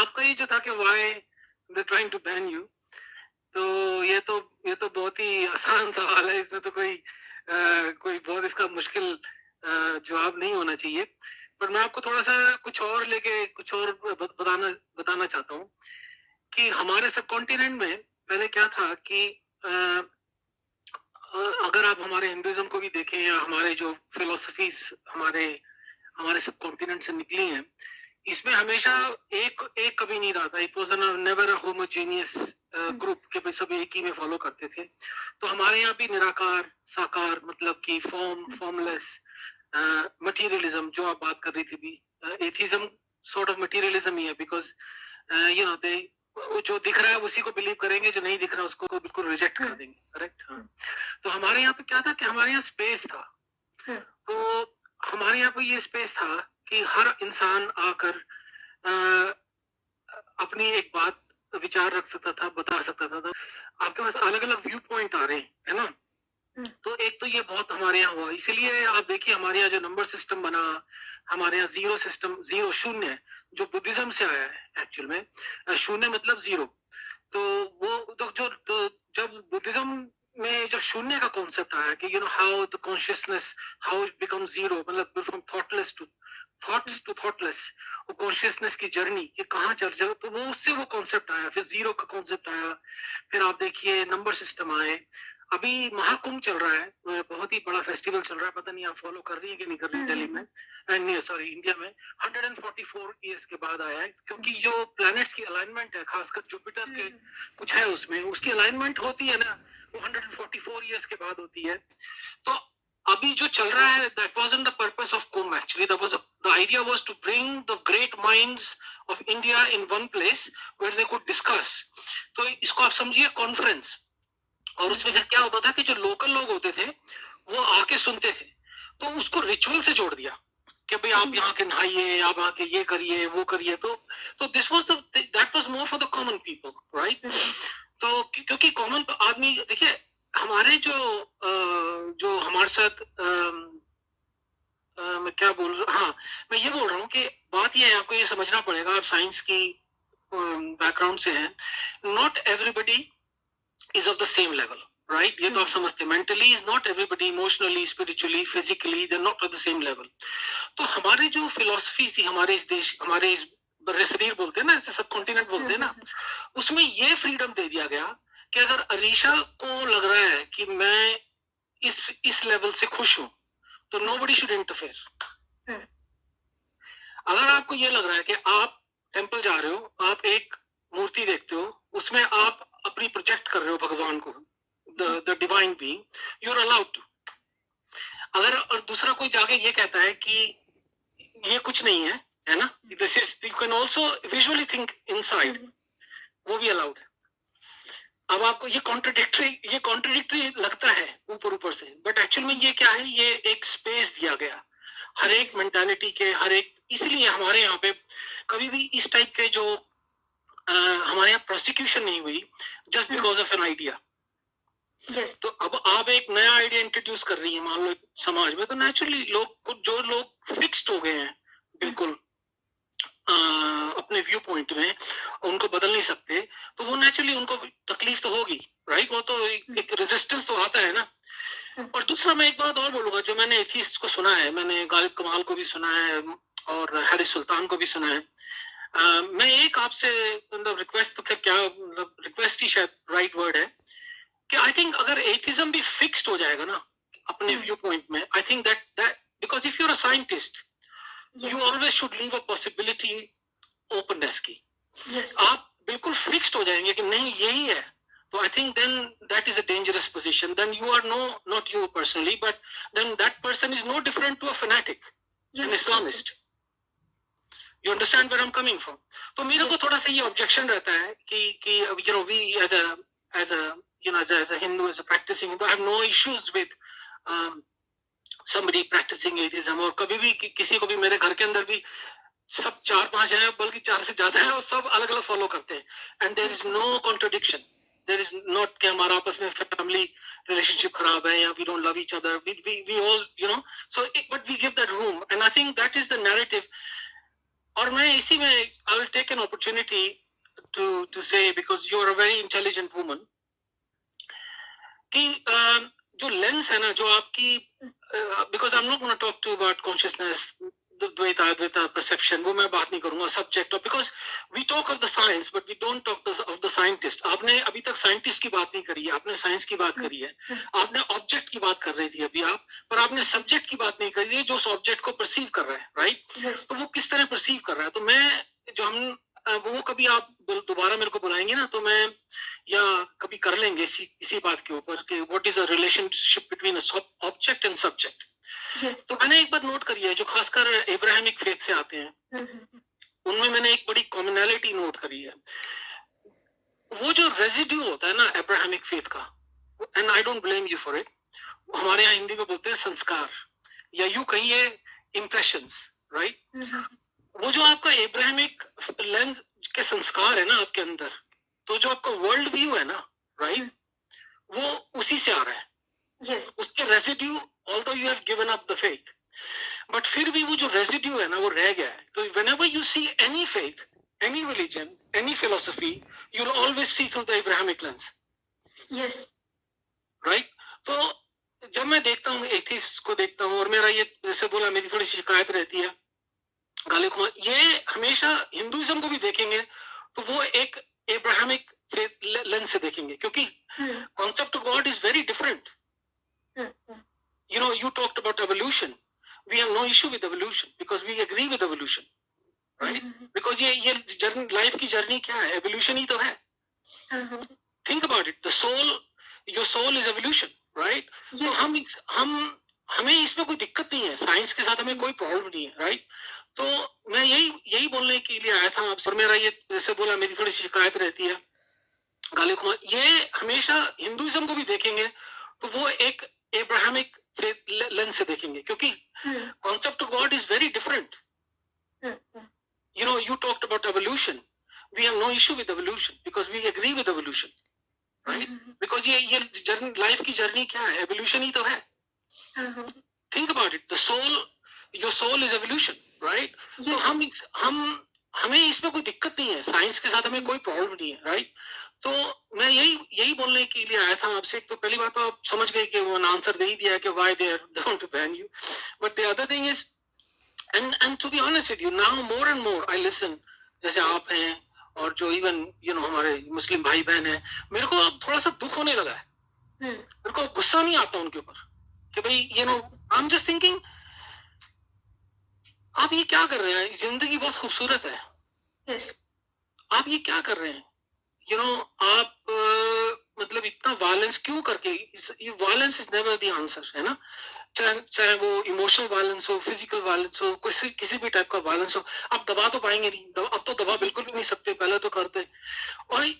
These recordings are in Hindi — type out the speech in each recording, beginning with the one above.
आपका ये जो था कि why they trying to ban you, तो ये तो बहुत ही आसान सवाल है, इसमें तो कोई बहुत इसका मुश्किल जवाब नहीं होना चाहिए। पर मैं आपको थोड़ा सा कुछ और बताना चाहता हूँ कि हमारे सब कॉन्टिनेंट में पहले क्या था कि अगर आप हमारे हिंदुइज्म को भी देखें या हमारे जो फिलोसफीज हमारे सब कॉन्टिनेंट से निकली हैं, इसमें हमेशा एक एक कभी नहीं रहा था। It was never a homogeneous group के भाई सब एक ही में फॉलो करते थे। तो हमारे यहाँ भी निराकार साकार, मतलब कि फॉर्मलेस मटेरियलिज्म जो आप बात कर रही थी भी, एथिज्म सॉर्ट ऑफ मटेरियलिज्म ही है, बिकॉज यू नो दे जो दिख रहा है उसी को बिलीव करेंगे, जो नहीं दिख रहा है उसको बिल्कुल रिजेक्ट कर देंगे। करेक्ट। हाँ, तो हमारे यहाँ पे क्या था कि हमारे यहाँ स्पेस था। तो हमारे यहाँ पे ये स्पेस था कि हर इंसान आकर अपनी एक बात विचार रख सकता था, बता सकता था। आपके पास अलग अलग व्यू पॉइंट आ रहे हैं, है ना। तो एक तो ये बहुत हमारे यहाँ हुआ, इसीलिए आप देखिए हमारे यहाँ जो नंबर सिस्टम बना, हमारे यहाँ जीरो सिस्टम, जीरो शून्य जो बुद्धिज्म से आया है एक्चुअल में, शून्य मतलब जीरो। तो वो तो जब बुद्धिज्म में जब शून्य का कॉन्सेप्ट आया कि you know how the consciousness, how it become zero, मतलब from thoughtless to thoughts to thoughtless, वो कॉन्शियसनेस की जर्नी कि कहाँ चल जाए, तो वो उससे वो कॉन्सेप्ट आया, फिर जीरो का कॉन्सेप्ट आया, फिर आप देखिए नंबर सिस्टम आए। अभी महाकुंभ चल रहा है, बहुत ही बड़ा फेस्टिवल चल रहा है, पता नहीं आप फॉलो कर रही है कि नहीं कर रही दिल्ली में, नहीं सॉरी इंडिया में। 144 ईयर्स के बाद आया है, क्योंकि जो प्लैनेट्स की अलाइनमेंट है, खासकर जुपिटर के कुछ है उसमें, उसकी अलाइनमेंट होती है ना, वो 144 ईयर्स के बाद होती है। तो अभी जो चल रहा है, that wasn't the purpose of Kumbh actually. The idea was to bring the great minds of India in one place where they could discuss. तो इसको आप समझिए कॉन्फ्रेंस। और उसमें फिर क्या होता था कि जो लोकल लोग होते थे वो आके सुनते थे, तो उसको रिचुअल से जोड़ दिया कि भाई आप यहाँ के नहाइए, आप आके ये करिए वो करिए। तो this was that was more for the common people, right. तो क्योंकि कॉमन आदमी, देखिए हमारे जो हमारे साथ मैं क्या बोल रहा हूँ, हाँ मैं ये बोल रहा हूँ कि बात ये है, आपको ये समझना पड़ेगा, आप साइंस की बैकग्राउंड से हैं, not everybody is of the same level, right. ये तो आप समझते हैं, mentally is not everybody, emotionally, spiritually, physically they are not of the same level. तो हमारे जो फिलोसफी थी हमारे इस देश, हमारे इस बड़े शरीर बोलते हैं ना, ऐसे सब कॉन्टिनेंट बोलते हैं ना, उसमें ये फ्रीडम दे दिया गया कि अगर अरीशा को लग रहा है कि मैं इस लेवल से खुश हूं, तो नोबडी शुड इंटरफेयर। अगर आपको ये लग रहा है कि आप टेंपल जा रहे हो, आप एक मूर्ति देखते हो, उसमें आप अपनी प्रोजेक्ट कर रहे हो भगवान को, the divine being, you are allowed to. अगर और दूसरा कोई जाके ये कहता है कि ये कुछ नहीं है ना, this is, you can also visually think inside, वो भी अलाउड है। अब आपको ये कॉन्ट्रडिक्टरी लगता है ऊपर से, बट एक्चुअल में ये क्या है, ये एक स्पेस दिया गया हर एक मेंटालिटी के, हर एक। इसलिए हमारे यहाँ पे कभी भी इस टाइप के जो हमारे यहाँ प्रोसिक्यूशन नहीं हुई just because of an idea. तो अब आप एक नया आइडिया इंट्रोड्यूस कर रही है मान लो समाज में, तो नेचुरली जो लोग फिक्स्ड हो गए हैं बिल्कुल अपने व्यू पॉइंट में, उनको बदल नहीं सकते, तो वो नेचुरली उनको तकलीफ तो होगी, राइट। वो तो एक रेजिस्टेंस तो आता है ना। और दूसरा मैं एक बात और बोलूंगा, जो मैंने एथिस्ट को सुना है, मैंने गालिब कमाल को भी सुना है और हारिस सुल्तान को भी सुना है, मैं एक आपसे मतलब रिक्वेस्ट, तो क्या मतलब रिक्वेस्ट ही शायद राइट वर्ड है, कि आई थिंक अगर एथिज्म भी फिक्स्ड हो जाएगा ना अपने व्यू पॉइंट में, I think that because if you are a scientist, you always should leave a possibility openness की। आप बिल्कुल फिक्स्ड हो जाएंगे कि नहीं यही है, तो I think then that is a dangerous position. Then you are not you personally, but then that person is no different to a fanatic, an Islamist. You understand where I'm coming from? तो मेरे को थोड़ा सा ये objection रहता है कि you know we as a Hindu, as a practicing Hindu, I have no issues with somebody practicing atheism, और कभी भी किसी को भी, मेरे घर के अंदर भी सब 4-5 हैं, बल्कि 4 से ज्यादा है, और सब अलग अलग फॉलो करते हैं, and there is no contradiction, there is not कि हमारा आपस में फैमिली रिलेशनशिप खराब है या we don't love each other, we all you know, so but we give that room, and I think that is the narrative और मैं इसी में I will take an opportunity to say, because you are a very intelligent woman, कि जो लेंस है ना, जो आपकी, because I am not gonna talk to about consciousness, Dvaita Advaita perception, वो मैं बात नहीं करूंगा, subject, because we talk of the science but we don't talk of the scientist. आपने अभी तक साइंटिस्ट की बात नहीं करी है, आपने साइंस की बात करी है, आपने ऑब्जेक्ट की बात कर रही थी अभी आप, पर आपने सब्जेक्ट की बात नहीं करी है, जो उस ऑब्जेक्ट को परसीव कर रहा है, राइट? तो वो किस तरह परसीव कर रहा है, तो मैं जो हम वो कभी आप दोबारा मेरे को बुलाएंगे ना, तो मैं या कभी कर लेंगे इसी बात के ऊपर कि what is a relationship between object and subject. तो मैंने एक बात नोट करी है, जो खासकर एब्राहमिक फेथ से आते हैं, उनमें मैंने एक बड़ी कॉमनैलिटी नोट करी है। वो जो रेजिड्यू होता है ना एब्राहमिक फेथ का, and I don't blame you for it, हमारे यहाँ हिंदी में बोलते हैं संस्कार, या यूं कहिए इम्प्रेशंस, राइट? वो जो आपका एब्राहमिक लेंस के संस्कार है ना आपके अंदर, तो जो आपका वर्ल्ड व्यू है ना, राइट, वो उसी से आ रहा है। yes. उसके residue, although you have given up the faith, but फिर भी वो जो रेजिड्यू है ना वो रह गया है। तो whenever you see any faith, any religion, any philosophy, you will always see through the Abrahamic lens. Yes, right? तो जब मैं देखता हूँ एथिस्ट को देखता हूँ, और मेरा ये जैसे बोला मेरी थोड़ी शिकायत रहती है गालिब कुमार, ये हमेशा हिंदुइज्म को भी देखेंगे तो वो एक एब्राहमिक लेंस से देखेंगे, क्योंकि concept of God is very different. You know, you talked about evolution, we have no issue with evolution because we agree with evolution, right? Because ये जर्नी, लाइफ की जर्नी क्या है? एवोल्यूशन ही तो है। Think about it, the soul, your soul is evolution, right? तो हमें इसमें कोई दिक्कत नहीं है, साइंस के साथ हमें कोई प्रॉब्लम नहीं है, राइट? तो मैं यही बोलने के लिए आया था आपसे, और मेरा ये जैसे बोला मेरी थोड़ी शिकायत रहती है गालिब कुमार, ये हमेशा हिंदुइज्म को भी देखेंगे तो वो एक एब्राहमिक लेंस से देखेंगे, क्योंकि concept of God is very different. You know, you talked about evolution, we have no issue with evolution because we agree with evolution, right? Because ये जर्नी, लाइफ की जर्नी क्या है? एवोल्यूशन ही तो है। Think about it, the soul, your soul is evolution, right? तो हमें इसमें कोई दिक्कत नहीं है, साइंस के साथ हमें कोई प्रॉब्लम नहीं है, राइट? तो मैं यही बोलने के लिए आया था आपसे। तो पहली बात तो आप समझ गए कि वो आंसर दे ही दिया कि why they don't ban you, but the other thing is, and to be honest with you, now more and more I listen, जैसे आप हैं और जो इवन यू नो हमारे मुस्लिम भाई बहन हैं, मेरे को अब थोड़ा सा दुख होने लगा है। मेरे को गुस्सा नहीं आता उनके ऊपर कि भाई you know, I am just thinking आप ये क्या कर रहे हैं? जिंदगी बहुत खूबसूरत है। yes. आप ये क्या कर रहे हैं? यू नो, आप मतलब इतना वायलेंस क्यों करके? ये violence is never the answer, है ना? चाहे वो इमोशनल वायलेंस हो, फिजिकल वायलेंस हो, किसी भी टाइप का वायलेंस हो, आप दबा तो पाएंगे नहीं। अब तो दबा बिल्कुल भी नहीं सकते, पहले तो करते। और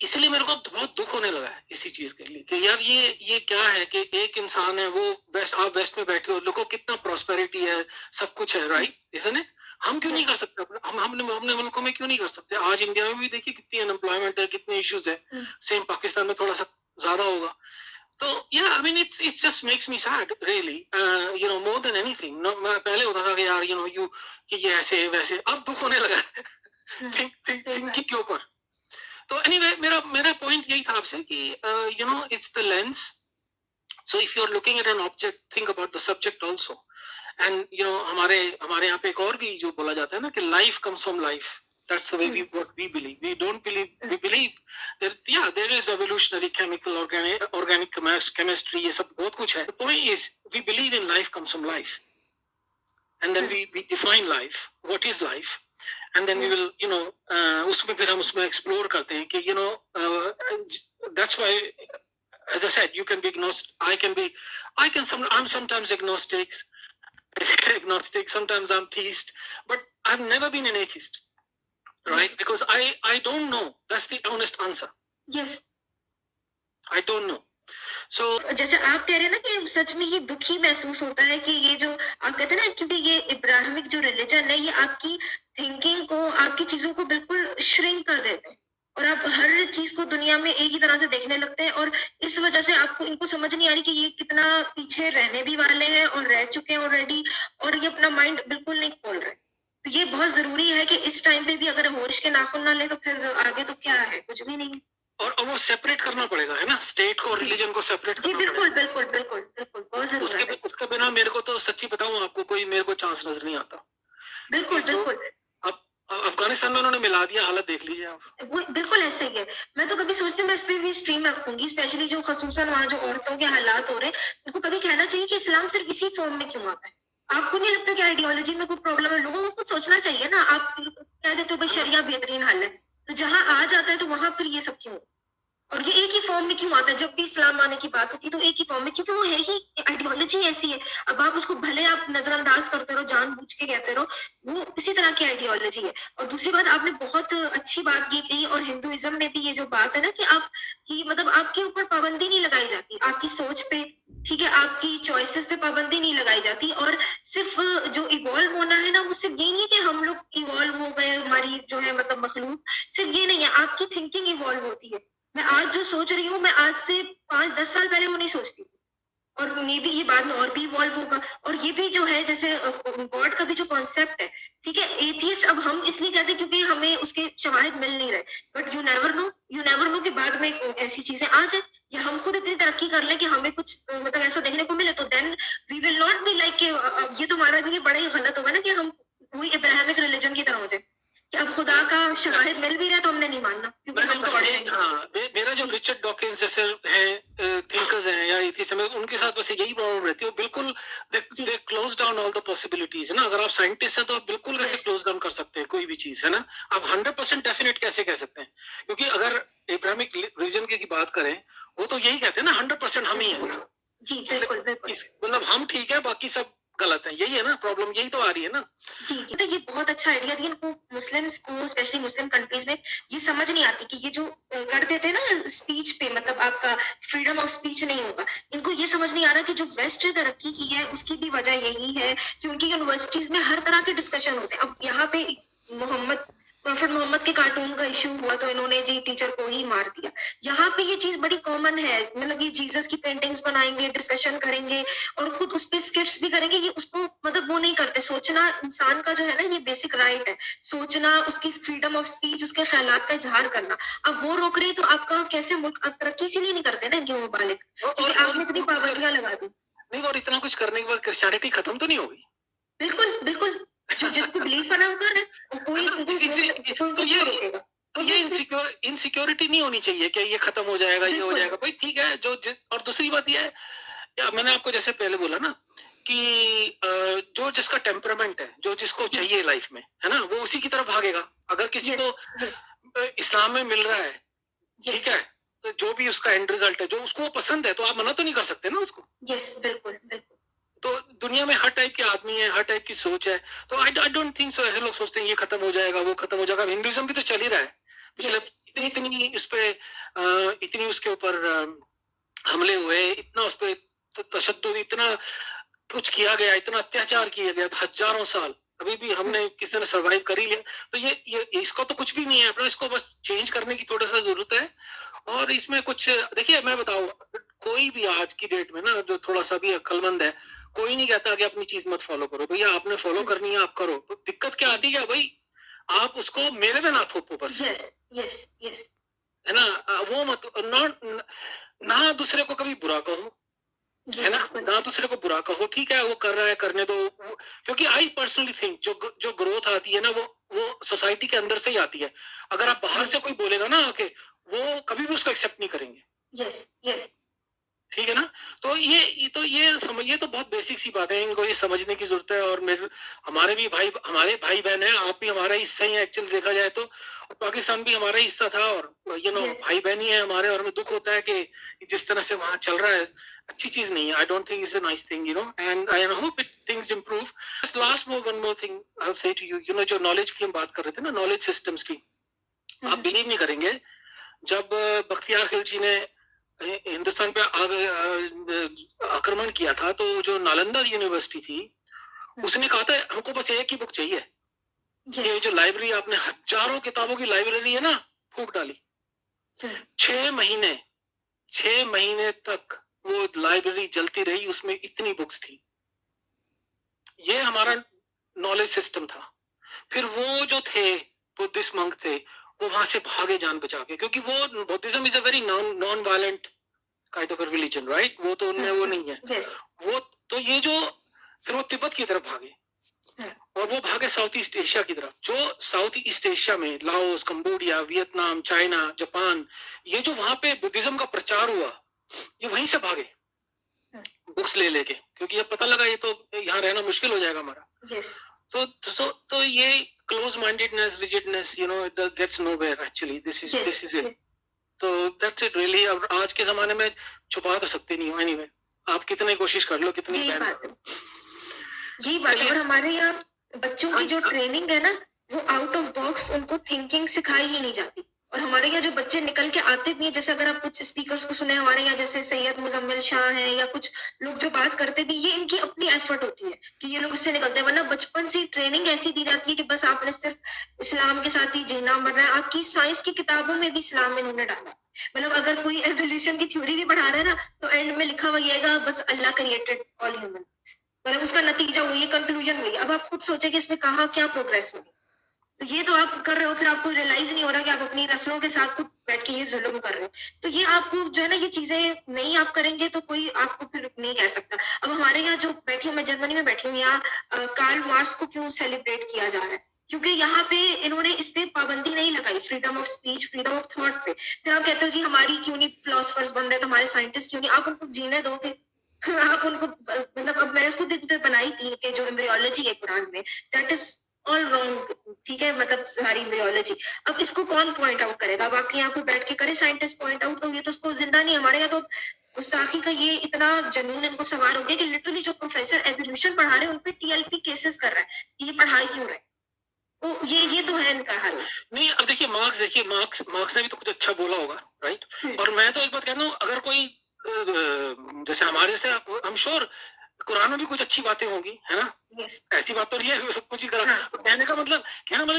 इसलिए मेरे को बहुत दुख होने लगा है इसी चीज के लिए कि यार ये क्या है कि एक इंसान है, वो वेस्ट, आप वेस्ट में बैठे हो, लोगों को कितना प्रॉस्पेरिटी है, सब कुछ है, राइट? Isn't it? हम क्यों नहीं कर सकते? हमने मुल्कों में क्यों नहीं कर सकते? आज इंडिया में भी देखिए कितनी अनएम्प्लॉयमेंट है, कितने इश्यूज है। सेम पाकिस्तान में थोड़ा सा ज्यादा होगा। तो या I mean it's just makes me sad really, you know, more than anything. पहले होता था कि यार यू नो कि ये ऐसे वैसे, अब दुख होने लगा थिंकिंग के ऊपर। तो एनीवे, मेरा पॉइंट यही था आपसे कि you know, it's the lens. So if you are looking at an object, think about the subject also. And you know, हमारे यहाँ पे एक और भी जो बोला जाता है ना कि life comes from life. That's the way what we believe. We don't believe. We believe that there is evolutionary, chemical, organic chemistry. ये सब बहुत कुछ है. The point is, we believe in life comes from life, and then we define life. What is life? And then we will, you know, उसमें फिर हम उसमें explore करते हैं कि you know, that's why, as I said, you can be agnostic. I'm sometimes agnostic. Sometimes I'm theist, but I've never been an atheist. Right? Because I don't know. That's the honest answer. Yes. I don't know. So जैसे आप कह रहे हैं ना कि सच में ये दुखी महसूस होता है कि ये जो आप कहते हैं ना, क्योंकि ये इब्राहिमिक जो रिलीजन है, ये आपकी थिंकिंग को, आपकी चीजों को बिल्कुल श्रिंक कर देते हैं, और आप हर चीज को दुनिया में एक ही तरह से देखने लगते हैं, और इस वजह से आपको इनको समझ नहीं आ रही कि ये कितना पीछे रहने भी वाले हैं और रह चुके हैं ऑलरेडी, और ये अपना माइंड बिल्कुल नहीं खोल रहे। तो ये बहुत जरूरी है कि इस टाइम पे भी अगर होश के नाखून ना ले तो फिर आगे तो क्या है, कुछ भी नहीं। और वो सेपरेट करना पड़ेगा, है ना, स्टेट को और रिलीजन को सेपरेट जी करना बिल्कुल पड़ेगा। बिल्कुल बिल्कुल बिल्कुल, बहुत जरूरी है। उसके बिना मेरे को तो सच्ची बताऊं आपको, कोई मेरे को चांस नजर नहीं आता। बिल्कुल बिल्कुल। अब अफगानिस्तान में उन्होंने मिला दिया, हालत देख लीजिए आप। वो बिल्कुल ऐसे ही है। मैं तो कभी सोचती हूँ मैं इस पे भी स्ट्रीम रखूंगी, स्पेशली जो खसूसन वहाँ जो औरतों के हालात हो रहे हैं, उनको कभी कहना चाहिए कि इस्लाम सिर्फ इसी फॉर्म में क्यों आता है। आपको नहीं लगता कि आइडियोलॉजी में कोई प्रॉब्लम है? लोगों को खुद सोचना चाहिए ना। आप कह देते हो भाई शरिया बेहतरीन हल है, तो जहाँ आ जाता है तो वहां फिर ये सब क्यों? और ये एक ही फॉर्म में क्यों आता है? जब भी इस्लाम आने की बात होती है तो एक ही फॉर्म में, क्योंकि वो है ही, आइडियोलॉजी ऐसी है। अब आप उसको भले आप नजरअंदाज करते रहो, जानबूझ के कहते रहो, वो इसी तरह की आइडियोलॉजी है। और दूसरी बात, आपने बहुत अच्छी बात ये कही, और हिंदुइज्म में भी ये जो बात है ना कि आप की मतलब आपके ऊपर पाबंदी नहीं लगाई जाती, आपकी सोच पे, ठीक है, आपकी चॉइसेस पे पाबंदी नहीं लगाई जाती। और सिर्फ जो इवॉल्व होना है ना, वो सिर्फ ये नहीं है कि हम लोग इवॉल्व हो गए, हमारी जो है मतलब मखलूक, सिर्फ ये नहीं है, आपकी थिंकिंग इवॉल्व होती है। मैं आज जो सोच रही हूँ, मैं आज से 5-10 साल पहले वो नहीं सोचती थी। और मे भी ये बाद में और भी इवॉल्व होगा। और ये भी जो है, जैसे गॉड का भी जो कॉन्सेप्ट है, ठीक है, एथियस्ट अब हम इसलिए कहते हैं क्योंकि हमें उसके शवाहिद मिल नहीं रहे, बट यू नेवर नो कि बाद में ऐसी चीजें आ जाए, या हम खुद इतनी तरक्की कर ले कि हमें कुछ मतलब ऐसा देखने को मिले, तो then we will not be like ये तो हमारे लिए बड़ा ही गलत होगा ना कि हम वही इब्राहिमिक रिलीजन की तरह हो जाए कि अब खुदा का शवाहिद मिल भी रहा है तो हमने नहीं मानना, क्योंकि हम तो मेरा जो रिचर्ड डॉकिंस जैसे हैं थिंकर्स हैं या एथिस्ट हैं, उनके साथ बस यही प्रॉब्लम रहती है, वो बिल्कुल they close down all the possibilities, है ना। अगर आप साइंटिस्ट हैं तो आप बिल्कुल कैसे क्लोज डाउन कर सकते हैं कोई भी चीज, है ना। आप 100% डेफिनेट कैसे कह सकते हैं? क्योंकि अगर इब्राहिमिक रिलीजन की बात करें, वो तो यही कहते हैं ना, 100% हम ही हैं। जी बिल्कुल बिल्कुल, मतलब हम ठीक है, बाकी सब गलत है, यही है ना प्रॉब्लम, यही तो आ रही है ना। जी जी, तो ये बहुत अच्छा आइडिया दिया। इनको मुस्लिम्स को, स्पेशली मुस्लिम कंट्रीज में ये समझ नहीं आती कि ये जो कर देते हैं ना स्पीच पे, मतलब आपका फ्रीडम ऑफ स्पीच नहीं होगा। इनको ये समझ नहीं आ रहा कि जो वेस्ट ने तरक्की की है उसकी भी वजह यही है कि उनकी यूनिवर्सिटीज में हर तरह के डिस्कशन होते हैं। अब यहाँ पे प्रॉफिट मोहम्मद के कार्टून का इशू हुआ तो इन्होंने जी टीचर को ही मार दिया। यहाँ पे ये चीज बड़ी कॉमन है, मतलब ये जीसस की पेंटिंग्स बनाएंगे, डिस्कशन करेंगे और खुद उस पे स्किट्स भी करेंगे। ये उसको मतलब वो नहीं करते। सोचना इंसान का जो है ना, ये बेसिक राइट है, सोचना, उसकी फ्रीडम ऑफ स्पीच, उसके ख्यालात का इजहार करना। अब वो रोक रही तो आपका कैसे मुल्क आप तरक्की इसीलिए नहीं करते ना इनके मुबालिक, क्योंकि आपने इतनी पाबंदियां लगा दी। नहीं, और इतना कुछ करने के बाद क्रिश्चियनिटी खत्म तो नहीं होगी? बिल्कुल बिल्कुल, जो जिसको बिलीव करना है वो कर रहे हैं, कोई तो ये इनसिक्योरिटी नहीं होनी चाहिए कि ये खत्म हो जाएगा, ये हो जाएगा। भाई ठीक है, और दूसरी बात ये है, या मैंने आपको जैसे पहले बोला ना कि जो जिसका टेम्परामेंट है, जो जिसको चाहिए लाइफ में, है ना, वो उसी की तरफ भागेगा। अगर किसी को इस्लाम में मिल रहा है, ठीक है, तो जो भी उसका एंड रिजल्ट है, जो उसको पसंद है, तो आप मना तो नहीं कर सकते ना उसको। यस बिल्कुल बिल्कुल। तो दुनिया में हर टाइप के आदमी है, हर टाइप की सोच है, तो आई डोंट थिंक सो ऐसे लोग सोचते हैं ये खत्म हो जाएगा, वो खत्म हो जाएगा। हिंदुइज्म भी तो चल ही रहा है पिछले इतनी इस पे इतनी उसके ऊपर हमले हुए, इतना उस पे तशद्दुद, इतना कुछ किया गया, इतना अत्याचार किया गया, हजारों साल, अभी भी हमने किसी ने सर्वाइव कर ही लिया। तो ये इसको तो कुछ भी नहीं है अपना, इसको बस चेंज करने की थोड़ा सा जरूरत है। और इसमें कुछ देखिए, मैं बताऊं, कोई भी आज की डेट में ना जो थोड़ा सा भी अक्लमंद है, कोई नहीं कहता कि अपनी चीज मत फॉलो करो। भैया आपने फॉलो करनी है, आप करो। तो दिक्कत क्या आती है भाई, आप उसको मेरे में ना थोपो बस। यस यस यस, है ना, वो मत ना दूसरे को कभी बुरा कहो, है ना दूसरे को बुरा कहो। ठीक है, वो कर रहा है, करने दो। क्योंकि आई पर्सनली थिंक जो ग्रोथ आती है ना, वो सोसाइटी के अंदर से ही आती है। अगर आप बाहर से कोई बोलेगा ना आके, वो कभी भी उसको एक्सेप्ट नहीं करेंगे। यस यस, ठीक है ना। तो ये तो बहुत बेसिक सी बात है, इनको ये समझने की जरूरत है। और हमारे भाई बहन है, आप भी हमारा हिस्सा ही है एक्चुअली देखा जाए तो। और पाकिस्तान भी हमारा हिस्सा था, और भाई बहन ही है हमारे। और हमें दुख होता है कि जिस तरह से वहाँ चल रहा है, अच्छी चीज नहीं है। I don't think it's a nice thing, and I hope it things improve. Last one more thing I will say to you, जो नॉलेज की हम बात कर रहे थे ना, नॉलेज सिस्टम्स की, आप बिलीव नहीं करेंगे, जब बख्तियार खिलजी ने हिंदुस्तान पे आक्रमण किया था, तो जो नालंदा यूनिवर्सिटी थी, उसने कहा था हमको बस एक ही बुक चाहिए। ये जो लाइब्रेरी, आपने हजारों किताबों की लाइब्रेरी है ना, फूंक डाली। 6 महीने तक वो लाइब्रेरी जलती रही, उसमें इतनी बुक्स थी। ये हमारा नॉलेज सिस्टम था। फिर वो जो थे बुद्धिस्ट मंक थे, वो वहां से भागे जान बचा के, क्योंकि वो Buddhism is a very non violent kind of religion, right? वो तो उनमें वो नहीं है। yes. वो तो ये जो फिर वो तिब्बत की तरफ भागे और वो भागे साउथ ईस्ट एशिया की तरफ। जो साउथ ईस्ट एशिया में Laos, Cambodia, Vietnam, China, Japan, ये जो वहां पे बुद्धिज्म का प्रचार हुआ, ये वहीं से भागे बुक्स ले लेके, क्योंकि अब पता लगा ये तो यहाँ रहना मुश्किल हो जाएगा हमारा। yes. तो ये close mindedness, rigidness, you know, it gets nowhere actually. This is it. तो दैट्स इट रियली। अब आज के जमाने में छुपा तो सकते नहीं हो एनीवे, आप कितने कोशिश कर लो, कितनी जी बात है। और हमारे यहाँ बच्चों की जो ट्रेनिंग है ना, वो आउट ऑफ बॉक्स उनको थिंकिंग सिखाई ही नहीं जाती। और हमारे यहाँ जो बच्चे निकल के आते भी हैं, जैसे अगर आप कुछ स्पीकर्स को सुने हमारे यहाँ, जैसे सैयद मुजम्मिल शाह है या कुछ लोग जो बात करते भी, ये इनकी अपनी एफर्ट होती है कि ये लोग इससे निकलते हैं। वरना बचपन से ट्रेनिंग ऐसी दी जाती है कि बस आपने सिर्फ इस्लाम के साथ ही जीना मरना है। आपकी साइंस की किताबों में भी इस्लाम में इन्होंने डाला। मतलब अगर कोई एवोल्यूशन की थ्योरी भी पढ़ा रहे हैं ना, तो एंड में लिखा हुआ आएगा बस अल्लाह क्रिएटेड ऑल ह्यूमन। मतलब उसका नतीजा वही, कंक्लूजन वही। अब आप खुद सोचे कि इसमें कहाँ क्या प्रोग्रेस होगी। तो ये तो आप कर रहे हो, फिर आपको रियलाइज नहीं हो रहा कि आप अपनी नस्लों के साथ खुद बैठ के ये जुल्म कर रहे हो। तो ये आपको जो है ना, ये चीजें नहीं आप करेंगे तो कोई आपको फिर नहीं कह सकता। अब हमारे यहाँ जो बैठी हूँ, मैं जर्मनी में बैठी हूँ, यहाँ कार्ल मार्क्स को क्यों सेलिब्रेट किया जा रहा है? क्योंकि यहाँ पे इन्होंने इस पे पाबंदी नहीं लगाई, freedom of speech, freedom of thought पे। फिर आप कहते हो जी हमारी क्यों नहीं फिलोसफर्स बन रहे, तो हमारे साइंटिस्ट क्यों नहीं? आप उनको जीने दोगे? आप उनको, मतलब अब मैंने खुद इन पे बनाई थी कि जो एम्ब्रियोलॉजी है कुरान में, दैट इज ऑल रॉन्ग। ठीक है, मतलब सारी एम्ब्रियोलॉजी। अब इसको कौन पॉइंट आउट करेगा? अब आपके यहाँ पे बैठ के करे साइंटिस्ट पॉइंट आउट, तो ये तो उसको जिंदा नहीं। हमारे यहाँ तो गुस्ताखी का ये इतना जुनून इनको सवार हो गया कि लिटरली जो प्रोफेसर एवोल्यूशन पढ़ा रहे हैं उन पे टीएलपी केसेस कर रहा है कि ये पढ़ाई क्यों रहे। तो ये तो है इनका हाल। नहीं, अब देखिए मार्क्स ने भी तो कुछ अच्छा बोला होगा, राइट? और मैं तो एक बात कहता हूँ, अगर कोई जैसे हमारे से, आई एम श्योर कुरान में भी कुछ अच्छी बातें होंगी, है ना? yes. ऐसी बात तो नहीं है सब कुछ ही करा। तो कहने का मतलब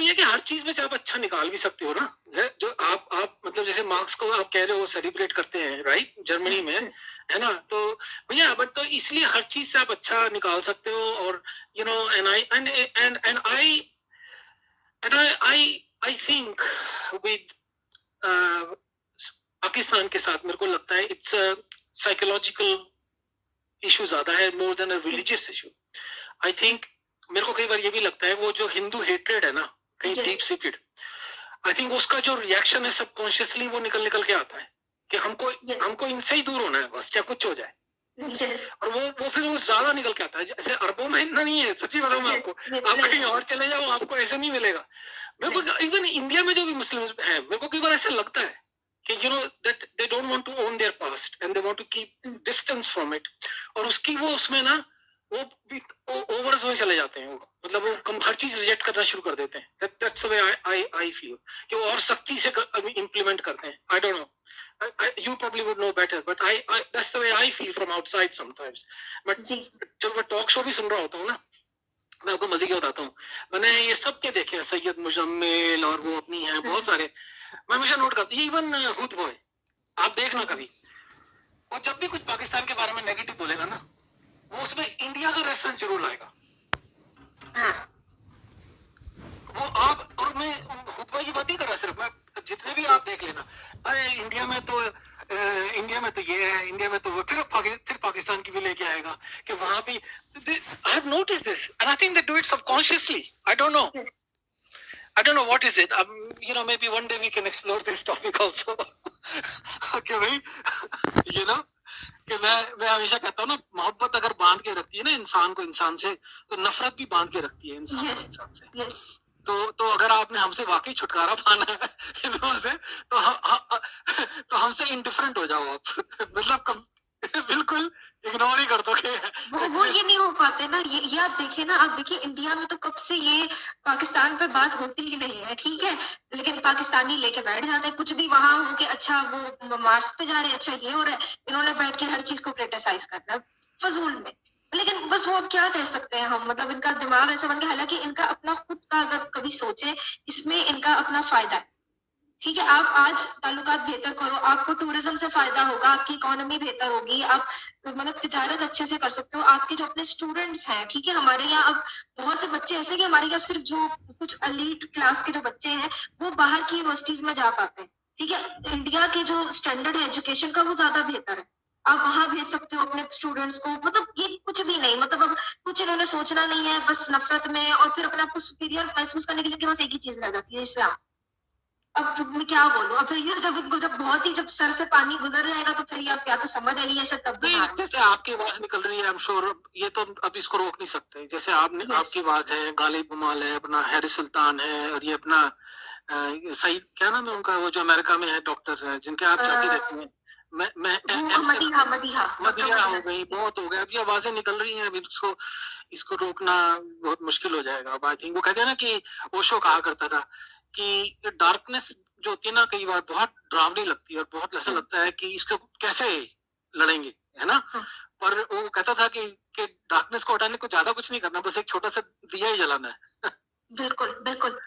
ये कि हर चीज में आप अच्छा निकाल भी सकते हो ना। जो आप मतलब जैसे मार्क्स को आप कह रहे हो सेलिब्रेट करते हैं, राइट, जर्मनी में, है ना? तो भैया बट तो इसलिए हर चीज से आप अच्छा निकाल सकते हो। और you know and I think with Pakistan के साथ मेरे को लगता है इट्स साइकोलॉजिकल इशू ज्यादा है more than a religious issue. I think मेरे को कई बार ये भी लगता है वो जो हिंदू हेट्रेड है ना, कहीं डीप सीटेड, आई थिंक उसका जो रिएक्शन है सबकॉन्शियसली वो निकल के आता है कि हमको इनसे ही दूर होना है बस, चाहे कुछ हो जाए। और वो फिर वो ज्यादा निकल के आता है। जैसे अरबों में इतना नहीं है, सच्ची बताऊं मैं आपको। आप कहीं और चले जाओ, आपको ऐसे नहीं मिलेगा। मेरे को इवन इंडिया में जो भी मुस्लिम है, मेरे को कई बार ऐसा लगता है कि you know that they don't want to own their past and they want to keep distance from it। और उसकी वो उसमें ना वो ओवर्स में चले जाते हैं। वो मतलब वो हर चीज रिजेक्ट करना शुरू कर देते हैं। That's the way I feel कि वो और सख्ती से इम्प्लीमेंट करते हैं। I don't know, you probably would know better, but that's the way I feel from outside sometimes। but जब मैं टॉक शो भी सुन रहा होता हूँ ना, मैं आपको मजे की बताता हूँ। मैंने ये सब के देखे हैं, सैयद मुजम्मिल और वो अपनी है बहुत सारे, मैं हमेशा नोट करती हूँ। इवन हुद बॉय आप देखना कभी, और जब भी कुछ पाकिस्तान के बारे में नेगेटिव बोलेगा ना, वो उसमें इंडिया का रेफरेंस जरूर लाएगा। वो आप और मैं हुद बॉय की बात नहीं कर रहा सिर्फ, मैं जितने भी आप देख लेना, अरे इंडिया में तो ये है, इंडिया में तो वो फिर पाकिस्तान की भी लेके आएगा कि वहां भी। I have noticed this and I think they do it subconsciously. I don't know what is it. You know, maybe one day we can explore this topic also। okay भाई, you know कि मैं हमेशा कहता हूँ ना, मोहब्बत अगर बांध के रखती है ना इंसान को इंसान से, तो नफरत भी बांध के रखती है इंसान को इंसान से। तो अगर आपने हमसे वाकई छुटकारा पाना है हिंदुओं से, तो हमसे इंडिफरेंट हो जाओ आप। मतलब बिल्कुल इग्नोर ही कर दोगे। वो ये नहीं हो पाते ना। ये आप देखिए ना, आप देखिए इंडिया में तो कब से ये पाकिस्तान पे बात होती ही नहीं है, ठीक है, लेकिन पाकिस्तानी लेके बैठ जाते हैं कुछ भी वहां हो के। अच्छा वो मार्स पे जा रहे हैं, अच्छा ये हो रहा है, इन्होंने बैठ के हर चीज को क्रिटिसाइज करना फजूल में। लेकिन बस वो अब क्या कह सकते हैं हम, मतलब इनका दिमाग ऐसा बन गया। हालांकि इनका अपना खुद का अगर कभी सोचे, इसमें इनका अपना फायदा है ठीक है, आप आज ताल्लुकात बेहतर करो, आपको टूरिज्म से फायदा होगा, आपकी इकोनॉमी बेहतर होगी, आप मतलब तिजारत अच्छे से कर सकते हो। आपके जो अपने स्टूडेंट्स हैं, ठीक है, हमारे यहाँ अब बहुत से बच्चे ऐसे कि हमारे यहाँ सिर्फ जो कुछ एलीट क्लास के जो बच्चे हैं वो बाहर की यूनिवर्सिटीज में जा पाते हैं। ठीक है, इंडिया के जो स्टैंडर्ड है एजुकेशन का वो ज्यादा बेहतर है, आप वहां भेज सकते हो अपने स्टूडेंट्स को। मतलब ये कुछ भी नहीं, मतलब अब कुछ इन्होंने सोचना नहीं है, बस नफरत में और फिर अपने आप को सुपीरियर महसूस करने के लिए बस एक ही चीज लग जाती है, इस्लाम। अब मैं क्या बोलूं, अब फिर ये जब इनको जब बहुत ही जब सर से पानी गुजर जाएगा तो फिर ये आप या तो समझ आएगी या शायद तब भी नहीं, मान जैसे आपकी आवाज निकल रही है, आई एम श्योर ये तो अब इसको रोक नहीं सकते। जैसे आपने Yes. आपकी आवाज है, गालिब उमाल है, अपना हैरी सुल्तान है, और ये अपना सईद, क्या नाम है उनका, वो जो अमेरिका में है डॉक्टर, जिनके आप जाके रहते हैं, मैं मदीहा मदीहा मदिया हो गई, बहुत हो गया। अब ये आवाजें निकल रही हैं, अभी इसको रोकना बहुत मुश्किल हो जाएगा। अब आई थिंक वो कहते हैं ना कि ओशो कहा करता था कि डार्कनेस जो होती है ना, कई बार बहुत डरावनी लगती है और बहुत ऐसा लगता है कि इसको कैसे लड़ेंगे, है ना। हाँ। पर वो कहता था कि डार्कनेस को हटाने को ज्यादा कुछ नहीं करना, बस एक छोटा सा दिया ही जलाना है। बिल्कुल बिल्कुल।